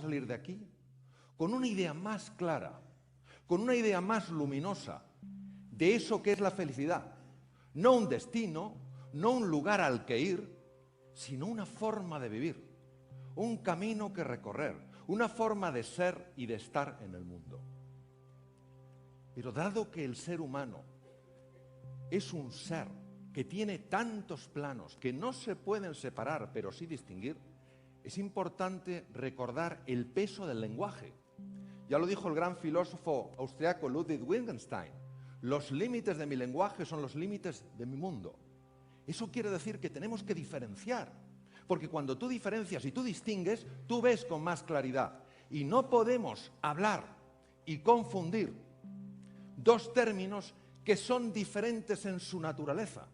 salir de aquí con una idea más clara, con una idea más luminosa de eso que es la felicidad. No un destino, no un lugar al que ir, sino una forma de vivir, un camino que recorrer, una forma de ser y de estar en el mundo. Pero dado que el ser humano es un ser que tiene tantos planos que no se pueden separar, pero sí distinguir, es importante recordar el peso del lenguaje. Ya lo dijo el gran filósofo austriaco Ludwig Wittgenstein: los límites de mi lenguaje son los límites de mi mundo. Eso quiere decir que tenemos que diferenciar, porque cuando tú diferencias y tú distingues, tú ves con más claridad. Y no podemos hablar y confundir dos términos que son diferentes en su naturaleza.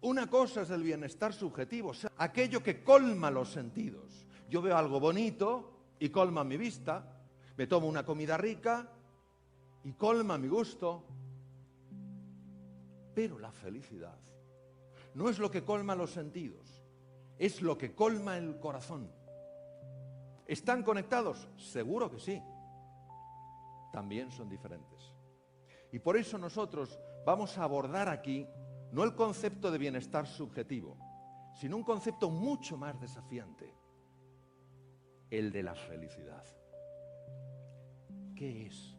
Una cosa es el bienestar subjetivo, o sea, aquello que colma los sentidos. Yo veo algo bonito y colma mi vista, me tomo una comida rica y colma mi gusto. Pero la felicidad no es lo que colma los sentidos, es lo que colma el corazón. ¿Están conectados? Seguro que sí. También son diferentes. Y por eso nosotros vamos a abordar aquí no el concepto de bienestar subjetivo, sino un concepto mucho más desafiante: el de la felicidad. ¿Qué es?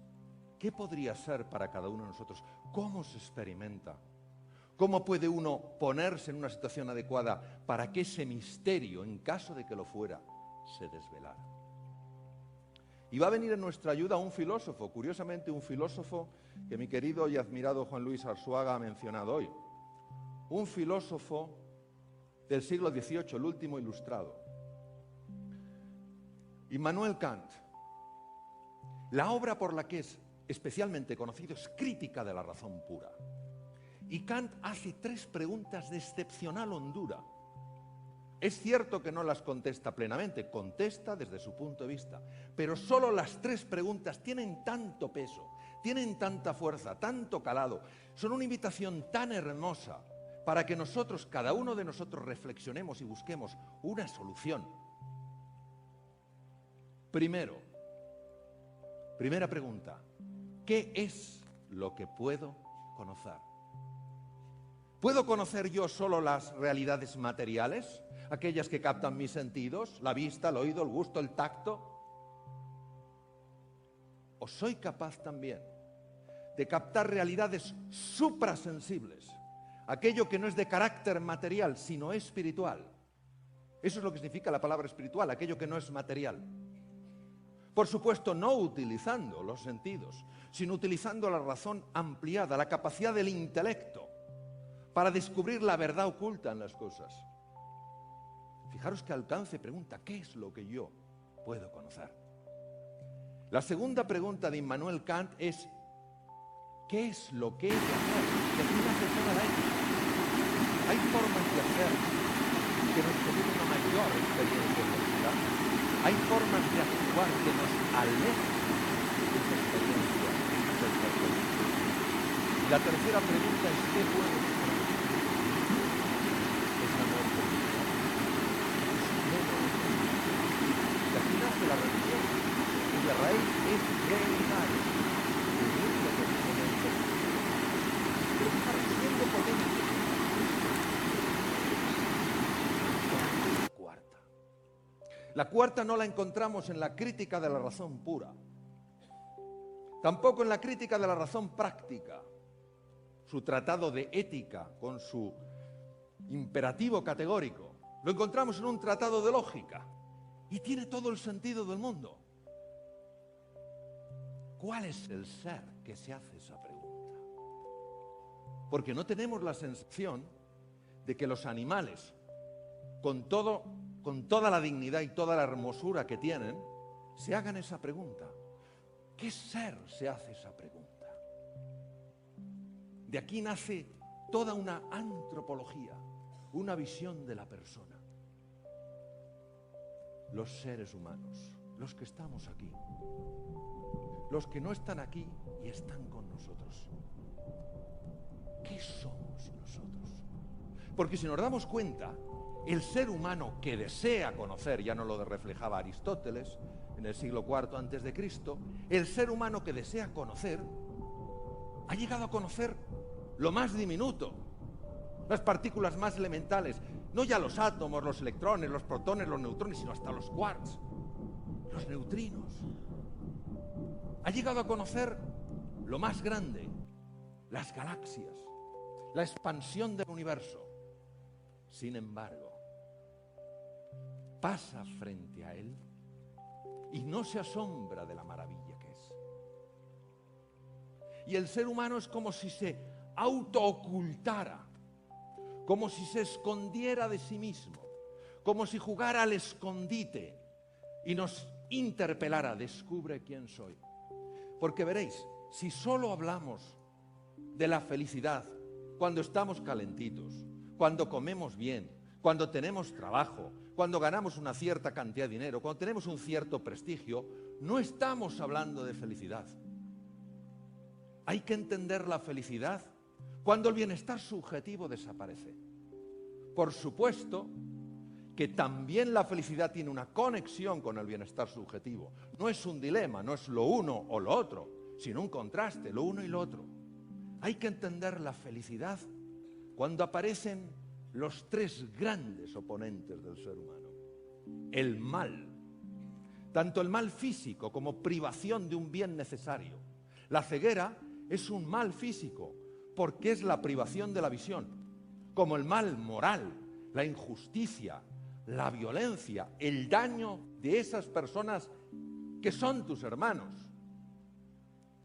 ¿Qué podría ser para cada uno de nosotros? ¿Cómo se experimenta? ¿Cómo puede uno ponerse en una situación adecuada para que ese misterio, en caso de que lo fuera, se desvelara? Y va a venir en nuestra ayuda un filósofo, curiosamente un filósofo que mi querido y admirado Juan Luis Arzuaga ha mencionado hoy. Un filósofo del siglo XVIII, el último ilustrado. Immanuel Kant. La obra por la que es especialmente conocido es Crítica de la razón pura. Y Kant hace 3 preguntas de excepcional hondura. Es cierto que no las contesta plenamente, contesta desde su punto de vista, pero solo las 3 preguntas tienen tanto peso, tienen tanta fuerza, tanto calado, son una invitación tan hermosa para que nosotros, cada uno de nosotros, reflexionemos y busquemos una solución. Primera pregunta: ¿qué es lo que puedo conocer? ¿Puedo conocer yo solo las realidades materiales? Aquellas que captan mis sentidos, la vista, el oído, el gusto, el tacto. ¿O soy capaz también de captar realidades suprasensibles? Aquello que no es de carácter material, sino espiritual. Eso es lo que significa la palabra espiritual, aquello que no es material. Por supuesto, no utilizando los sentidos, sino utilizando la razón ampliada, la capacidad del intelecto, para descubrir la verdad oculta en las cosas. Fijaros que alcance pregunta: ¿qué es lo que yo puedo conocer? La segunda pregunta de Immanuel Kant es: ¿qué es lo que he de hacer? Que aquí nace toda la ética. Hay formas de hacer que nos producen una mayor experiencia de felicidad. Hay formas de actuar que nos alejan de esa experiencia de felicidad. Y la tercera pregunta es: ¿qué puedo hacer? Es amor por Dios. Y aquí nace la religión, cuya raíz es reinar, vivir lo que dice el Señor. Pero fijaros, siendo potente. La cuarta no la encontramos en la Crítica de la razón pura, tampoco en la Crítica de la razón práctica, su tratado de ética con su imperativo categórico. Lo encontramos en un tratado de lógica y tiene todo el sentido del mundo. ¿Cuál es el ser que se hace esa pregunta? Porque no tenemos la sensación de que los animales, con toda la dignidad y toda la hermosura que tienen, se hagan esa pregunta. ¿Qué ser se hace esa pregunta? De aquí nace toda una antropología, una visión de la persona. Los seres humanos, los que estamos aquí, los que no están aquí y están con nosotros. ¿Qué somos nosotros? Porque si nos damos cuenta, El ser humano que desea conocer, ya no lo reflejaba Aristóteles en el siglo IV antes de Cristo, el ser humano que desea conocer ha llegado a conocer lo más diminuto, las partículas más elementales, no ya los átomos, los electrones, los protones, los neutrones, sino hasta los quarks, los neutrinos. Ha llegado a conocer lo más grande, las galaxias, la expansión del universo. Sin embargo, pasa frente a él y no se asombra de la maravilla que es. Y el ser humano es como si se autoocultara, como si se escondiera de sí mismo, como si jugara al escondite y nos interpelara: descubre quién soy. Porque veréis, si solo hablamos de la felicidad cuando estamos calentitos, cuando comemos bien, cuando tenemos trabajo, cuando ganamos una cierta cantidad de dinero, cuando tenemos un cierto prestigio, no estamos hablando de felicidad. Hay que entender la felicidad cuando el bienestar subjetivo desaparece. Por supuesto que también la felicidad tiene una conexión con el bienestar subjetivo. No es un dilema, no es lo uno o lo otro, sino un contraste, lo uno y lo otro. Hay que entender la felicidad cuando aparecen los tres grandes oponentes del ser humano. El mal, tanto el mal físico como privación de un bien necesario. La ceguera es un mal físico porque es la privación de la visión, como el mal moral, la injusticia, la violencia, el daño de esas personas que son tus hermanos,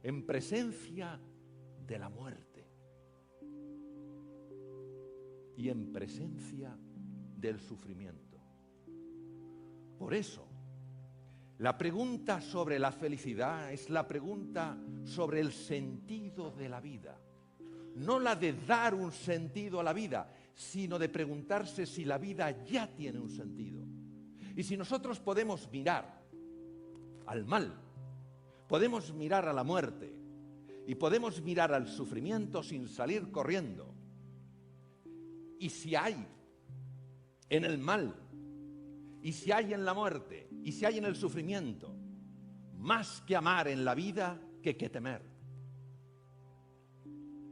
en presencia de la muerte y en presencia del sufrimiento. Por eso, la pregunta sobre la felicidad es la pregunta sobre el sentido de la vida. No la de dar un sentido a la vida, sino de preguntarse si la vida ya tiene un sentido. Y si nosotros podemos mirar al mal, podemos mirar a la muerte y podemos mirar al sufrimiento sin salir corriendo. Y si hay en el mal, y si hay en la muerte, y si hay en el sufrimiento, más que amar en la vida que temer.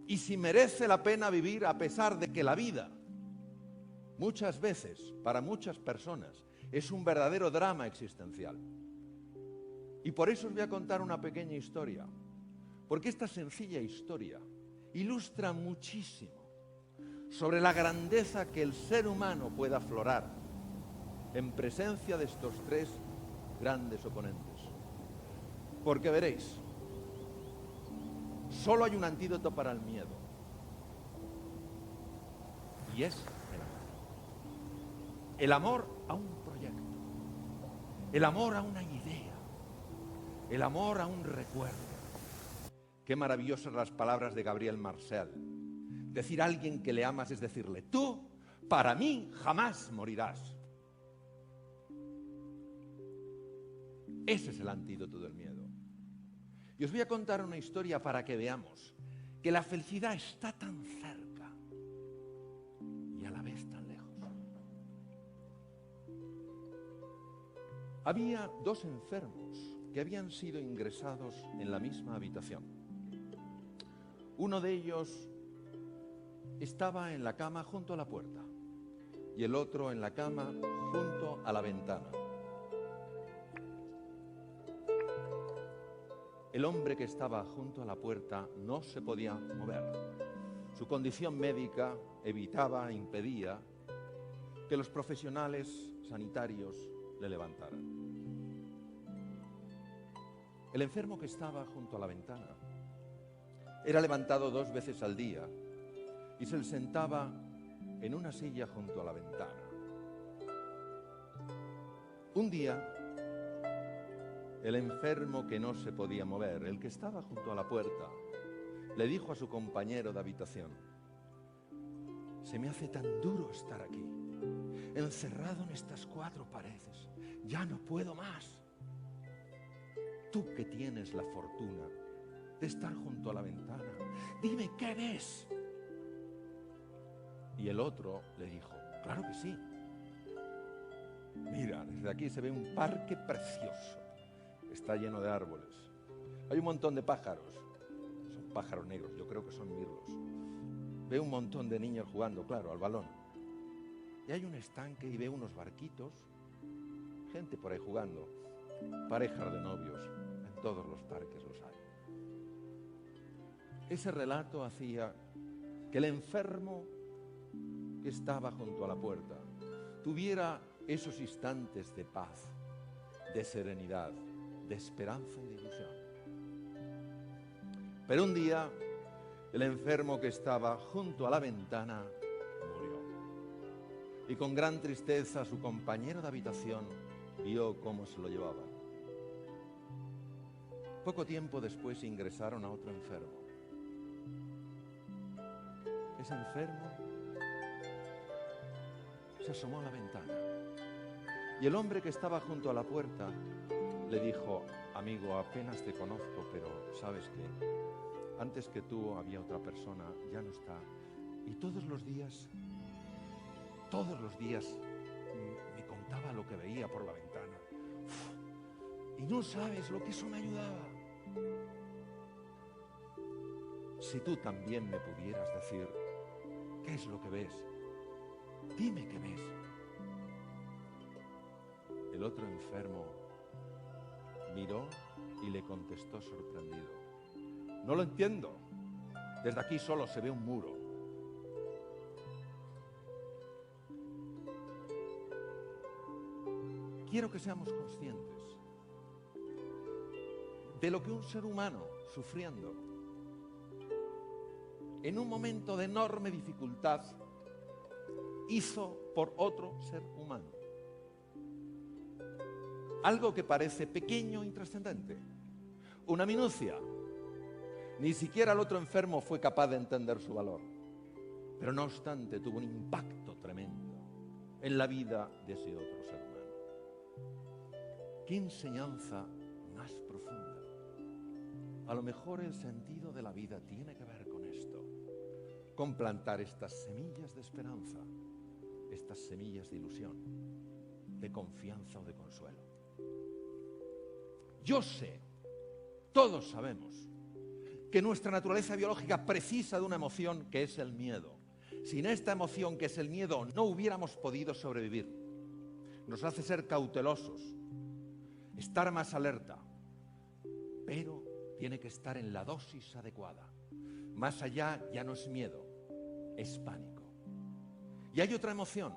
Y si merece la pena vivir a pesar de que la vida, muchas veces, para muchas personas, es un verdadero drama existencial. Y por eso os voy a contar una pequeña historia, porque esta sencilla historia ilustra muchísimo sobre la grandeza que el ser humano puede aflorar en presencia de estos tres grandes oponentes. Porque veréis, solo hay un antídoto para el miedo, y es el amor a un proyecto, el amor a una idea, el amor a un recuerdo. Qué maravillosas las palabras de Gabriel Marcel. Decir a alguien que le amas es decirle: tú, para mí, jamás morirás. Ese es el antídoto del miedo. Y os voy a contar una historia para que veamos que la felicidad está tan cerca y a la vez tan lejos. Había dos enfermos que habían sido ingresados en la misma habitación. Uno de ellos estaba en la cama junto a la puerta y el otro en la cama junto a la ventana. El hombre que estaba junto a la puerta no se podía mover. Su condición médica impedía que los profesionales sanitarios le levantaran. El enfermo que estaba junto a la ventana era levantado 2 veces al día y se le sentaba en una silla junto a la ventana. Un día, el enfermo que no se podía mover, el que estaba junto a la puerta, le dijo a su compañero de habitación: se me hace tan duro estar aquí, encerrado en estas 4 paredes, ya no puedo más. Tú que tienes la fortuna de estar junto a la ventana, dime qué ves. Y el otro le dijo: claro que sí, Mira, desde aquí se ve un parque precioso. Está lleno de árboles. Hay un montón de pájaros. Son pájaros negros, yo creo que son mirlos. Veo un montón de niños jugando, claro, al balón. Y hay un estanque y veo unos barquitos. Gente por ahí jugando. Parejas de novios. En todos los parques los hay. Ese relato hacía que el enfermo que estaba junto a la puerta tuviera esos instantes de paz, de serenidad, de esperanza y de ilusión. Pero un día, el enfermo que estaba junto a la ventana murió. Y con gran tristeza su compañero de habitación vio cómo se lo llevaban. Poco tiempo después ingresaron a otro enfermo. Ese enfermo se asomó a la ventana y el hombre que estaba junto a la puerta le dijo: amigo, apenas te conozco, pero sabes que antes que tú había otra persona, ya no está, y todos los días me contaba lo que veía por la ventana. Y no sabes lo que eso me ayudaba. Si tú también me pudieras decir qué es lo que ves, dime qué ves. El otro enfermo miró y le contestó sorprendido: no lo entiendo. Desde aquí solo se ve un muro. Quiero que seamos conscientes de lo que un ser humano sufriendo en un momento de enorme dificultad hizo por otro ser humano. Algo que parece pequeño e intrascendente, una minucia. Ni siquiera el otro enfermo fue capaz de entender su valor, pero no obstante tuvo un impacto tremendo en la vida de ese otro ser humano. ¿Qué enseñanza más profunda? A lo mejor el sentido de la vida tiene que ver con esto, con plantar estas semillas de esperanza, estas semillas de ilusión, de confianza o de consuelo. Yo sé, todos sabemos, que nuestra naturaleza biológica precisa de una emoción que es el miedo. Sin esta emoción que es el miedo no hubiéramos podido sobrevivir. Nos hace ser cautelosos, estar más alerta, pero tiene que estar en la dosis adecuada. Más allá ya no es miedo, es pánico. Y hay otra emoción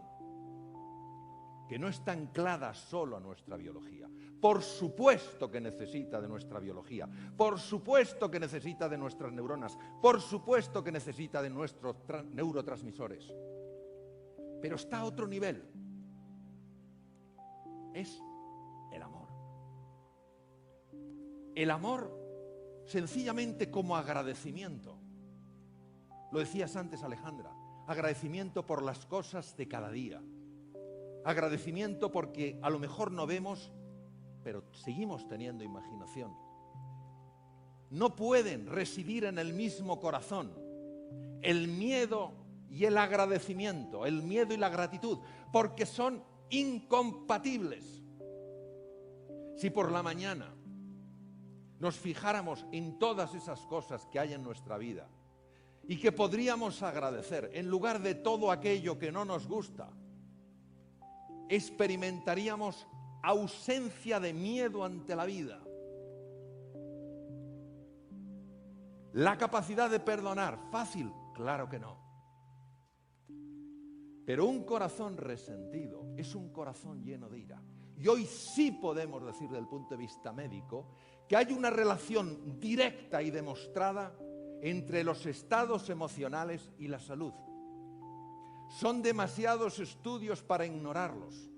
que no está anclada solo a nuestra biología. Por supuesto que necesita de nuestra biología, por supuesto que necesita de nuestras neuronas, por supuesto que necesita de nuestros neurotransmisores. Pero está a otro nivel. Es el amor. El amor sencillamente como agradecimiento. Lo decías antes, Alejandra, agradecimiento por las cosas de cada día. Agradecimiento porque a lo mejor no vemos, pero seguimos teniendo imaginación. No pueden residir en el mismo corazón el miedo y el agradecimiento, el miedo y la gratitud, porque son incompatibles. Si por la mañana nos fijáramos en todas esas cosas que hay en nuestra vida y que podríamos agradecer en lugar de todo aquello que no nos gusta, experimentaríamos ausencia de miedo ante la vida. La capacidad de perdonar, ¿fácil? Claro que no. Pero un corazón resentido es un corazón lleno de ira. Y hoy sí podemos decir desde el punto de vista médico que hay una relación directa y demostrada entre los estados emocionales y la salud. Son demasiados estudios para ignorarlos.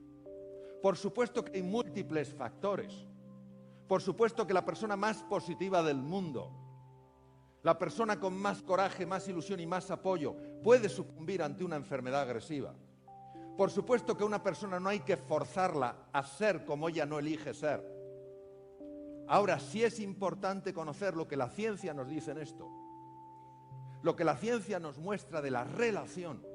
Por supuesto que hay múltiples factores. Por supuesto que la persona más positiva del mundo, la persona con más coraje, más ilusión y más apoyo, puede sucumbir ante una enfermedad agresiva. Por supuesto que una persona no hay que forzarla a ser como ella no elige ser. Ahora, sí es importante conocer lo que la ciencia nos dice en esto. Lo que la ciencia nos muestra de la relación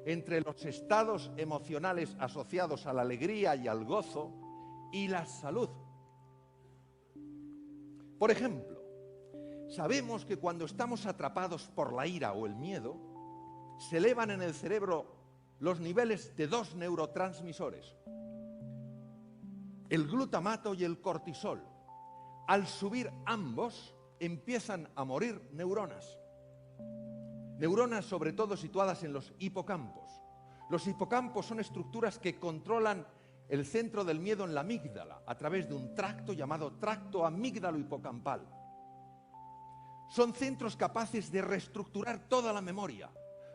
entre los estados emocionales asociados a la alegría y al gozo y la salud. Por ejemplo, sabemos que cuando estamos atrapados por la ira o el miedo, se elevan en el cerebro los niveles de dos neurotransmisores, el glutamato y el cortisol. Al subir ambos, empiezan a morir neuronas. Neuronas sobre todo situadas en los hipocampos. Los hipocampos son estructuras que controlan el centro del miedo en la amígdala a través de un tracto llamado tracto amígdalo-hipocampal. Son centros capaces de reestructurar toda la memoria.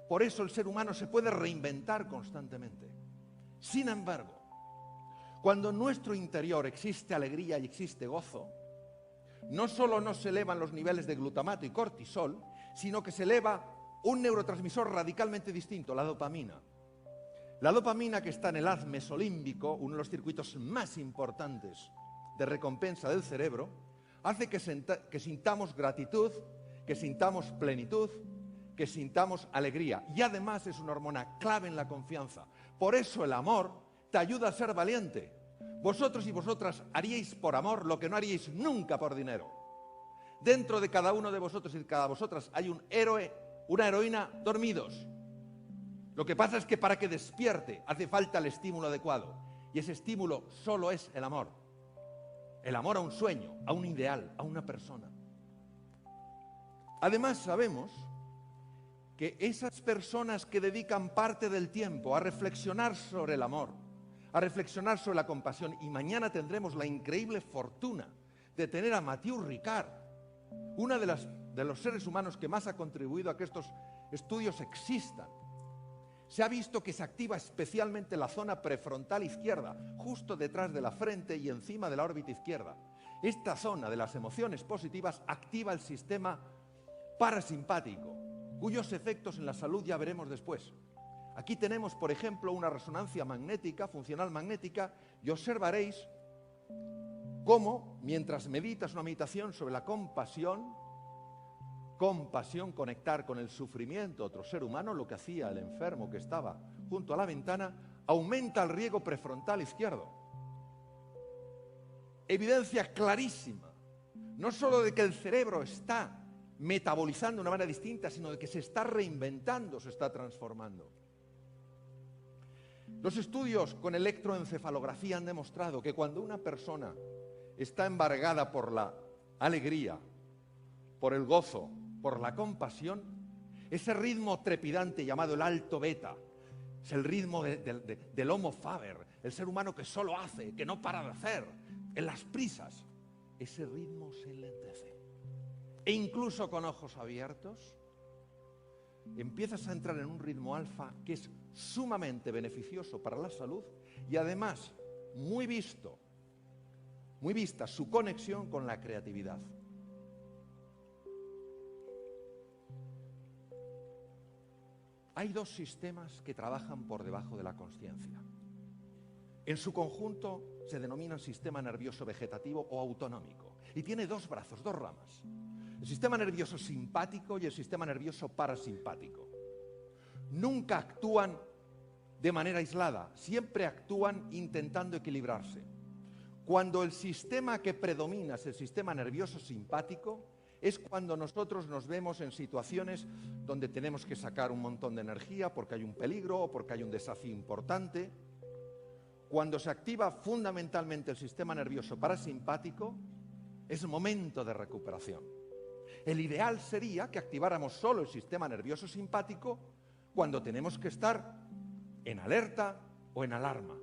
Por eso el ser humano se puede reinventar constantemente. Sin embargo, cuando en nuestro interior existe alegría y existe gozo, no solo no se elevan los niveles de glutamato y cortisol, sino que se eleva un neurotransmisor radicalmente distinto, la dopamina. La dopamina, que está en el haz mesolímbico, uno de los circuitos más importantes de recompensa del cerebro, hace que sintamos gratitud, que sintamos plenitud, que sintamos alegría. Y además es una hormona clave en la confianza. Por eso el amor te ayuda a ser valiente. Vosotros y vosotras haríais por amor lo que no haríais nunca por dinero. Dentro de cada uno de vosotros y de cada vosotras hay un héroe, una heroína dormidos. Lo que pasa es que para que despierte hace falta el estímulo adecuado. Y ese estímulo solo es el amor. El amor a un sueño, a un ideal, a una persona. Además sabemos que esas personas que dedican parte del tiempo a reflexionar sobre el amor, a reflexionar sobre la compasión, y mañana tendremos la increíble fortuna de tener a Mathieu Ricard, una de los seres humanos que más ha contribuido a que estos estudios existan. Se ha visto que se activa especialmente la zona prefrontal izquierda, justo detrás de la frente y encima de la órbita izquierda. Esta zona de las emociones positivas activa el sistema parasimpático, cuyos efectos en la salud ya veremos después. Aquí tenemos, por ejemplo, una resonancia magnética, funcional magnética, y observaréis cómo, mientras meditas una meditación sobre la compasión, conectar con el sufrimiento de otro ser humano, lo que hacía el enfermo que estaba junto a la ventana, aumenta el riego prefrontal izquierdo. Evidencia clarísima, no solo de que el cerebro está metabolizando de una manera distinta, sino de que se está reinventando, se está transformando. Los estudios con electroencefalografía han demostrado que cuando una persona está embargada por la alegría, por el gozo, por la compasión, ese ritmo trepidante llamado el alto beta, es el ritmo del Homo faber, el ser humano que solo hace, que no para de hacer, en las prisas, ese ritmo se enlentece. E incluso con ojos abiertos, empiezas a entrar en un ritmo alfa que es sumamente beneficioso para la salud y además muy vista su conexión con la creatividad. Hay dos sistemas que trabajan por debajo de la consciencia. En su conjunto se denominan sistema nervioso vegetativo o autonómico y tiene dos brazos, dos ramas. El sistema nervioso simpático y el sistema nervioso parasimpático. Nunca actúan de manera aislada, siempre actúan intentando equilibrarse. Cuando el sistema que predomina es el sistema nervioso simpático, es cuando nosotros nos vemos en situaciones donde tenemos que sacar un montón de energía porque hay un peligro o porque hay un desafío importante. Cuando se activa fundamentalmente el sistema nervioso parasimpático, es momento de recuperación. El ideal sería que activáramos solo el sistema nervioso simpático cuando tenemos que estar en alerta o en alarma,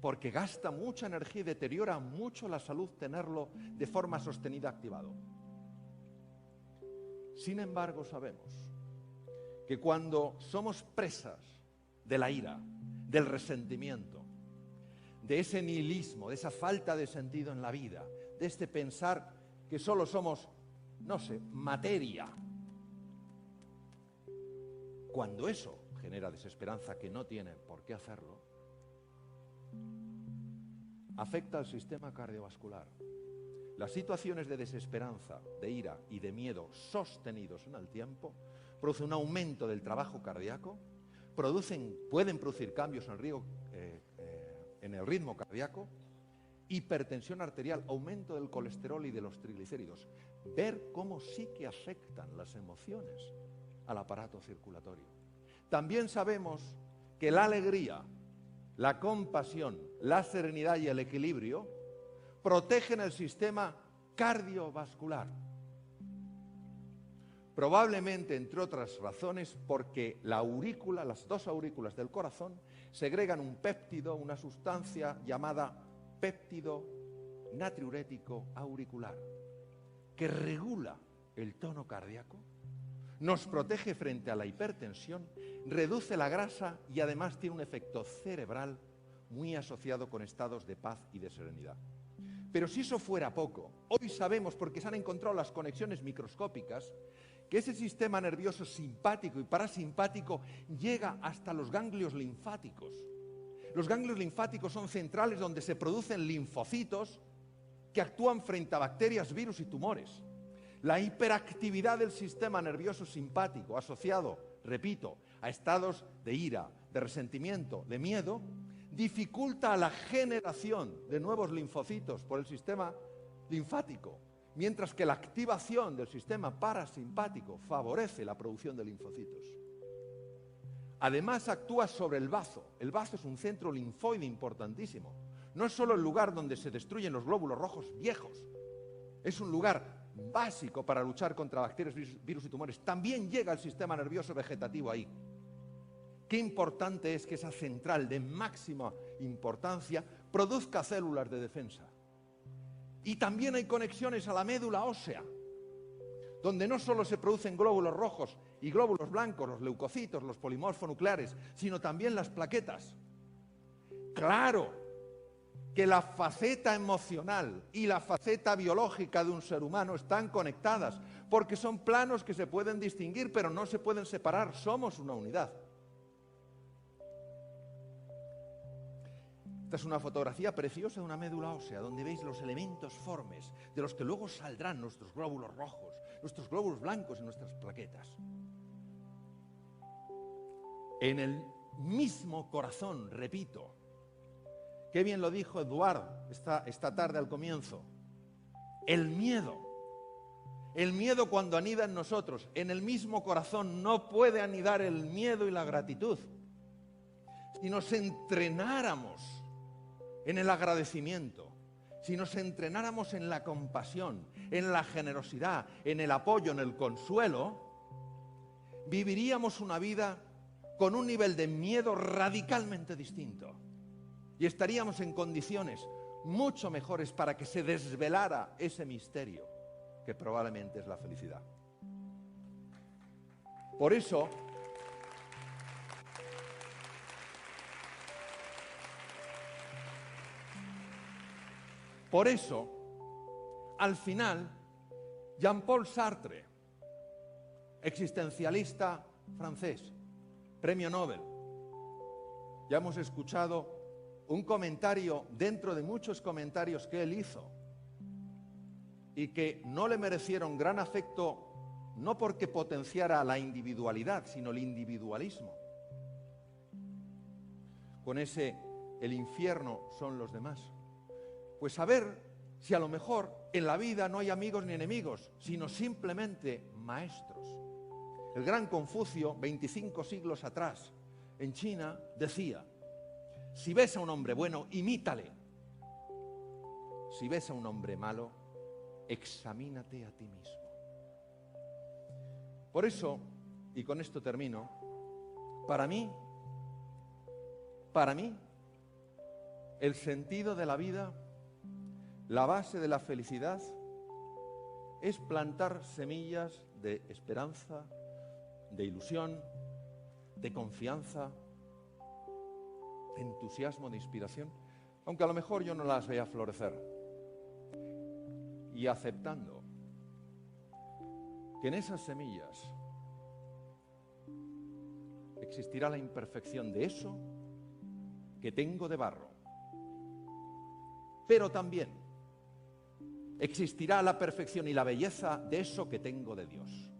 porque gasta mucha energía y deteriora mucho la salud tenerlo de forma sostenida activado. Sin embargo, sabemos que cuando somos presas de la ira, del resentimiento, de ese nihilismo, de esa falta de sentido en la vida, de este pensar que solo somos, no sé, materia, cuando eso genera desesperanza, que no tiene por qué hacerlo, afecta al sistema cardiovascular. Las situaciones de desesperanza, de ira y de miedo sostenidos en el tiempo producen un aumento del trabajo cardíaco pueden producir cambios en el ritmo cardíaco, hipertensión arterial, aumento del colesterol y de los triglicéridos. Ver cómo sí que afectan las emociones al aparato circulatorio. También sabemos que la alegría, la compasión, la serenidad y el equilibrio protegen el sistema cardiovascular. Probablemente, entre otras razones, porque las dos aurículas del corazón segregan un péptido, una sustancia llamada péptido natriurético auricular, que regula el tono cardíaco, nos protege frente a la hipertensión, reduce la grasa y además tiene un efecto cerebral muy asociado con estados de paz y de serenidad. Pero si eso fuera poco, hoy sabemos, porque se han encontrado las conexiones microscópicas, que ese sistema nervioso simpático y parasimpático llega hasta los ganglios linfáticos. Los ganglios linfáticos son centrales donde se producen linfocitos que actúan frente a bacterias, virus y tumores. La hiperactividad del sistema nervioso simpático asociado, repito, a estados de ira, de resentimiento, de miedo, dificulta la generación de nuevos linfocitos por el sistema linfático, mientras que la activación del sistema parasimpático favorece la producción de linfocitos. Además, actúa sobre el bazo. El bazo es un centro linfoide importantísimo. No es solo el lugar donde se destruyen los glóbulos rojos viejos, es un lugar básico para luchar contra bacterias, virus y tumores. También llega el sistema nervioso vegetativo ahí. Qué importante es que esa central de máxima importancia produzca células de defensa. Y también hay conexiones a la médula ósea, donde no solo se producen glóbulos rojos y glóbulos blancos, los leucocitos, los polimorfonucleares, sino también las plaquetas. Claro que la faceta emocional y la faceta biológica de un ser humano están conectadas, porque son planos que se pueden distinguir, pero no se pueden separar, somos una unidad. Esta es una fotografía preciosa de una médula ósea, donde veis los elementos formes, de los que luego saldrán nuestros glóbulos rojos, nuestros glóbulos blancos y nuestras plaquetas. En el mismo corazón, repito, qué bien lo dijo Eduard esta tarde al comienzo, el miedo cuando anida en nosotros, en el mismo corazón no puede anidar el miedo y la gratitud. Si nos entrenáramos en el agradecimiento, si nos entrenáramos en la compasión, en la generosidad, en el apoyo, en el consuelo, viviríamos una vida con un nivel de miedo radicalmente distinto y estaríamos en condiciones mucho mejores para que se desvelara ese misterio que probablemente es la felicidad. Por eso, al final, Jean-Paul Sartre, existencialista francés, premio Nobel, ya hemos escuchado un comentario dentro de muchos comentarios que él hizo y que no le merecieron gran afecto, no porque potenciara la individualidad, sino el individualismo. Con ese, el infierno son los demás. Pues a ver si a lo mejor en la vida no hay amigos ni enemigos, sino simplemente maestros. El gran Confucio, 25 siglos atrás, en China, decía: si ves a un hombre bueno, imítale. Si ves a un hombre malo, examínate a ti mismo. Por eso, y con esto termino, para mí, el sentido de la vida, la base de la felicidad, es plantar semillas de esperanza, de ilusión, de confianza, de entusiasmo, de inspiración, aunque a lo mejor yo no las vea florecer. Y aceptando que en esas semillas existirá la imperfección de eso que tengo de barro, pero también existirá la perfección y la belleza de eso que tengo de Dios.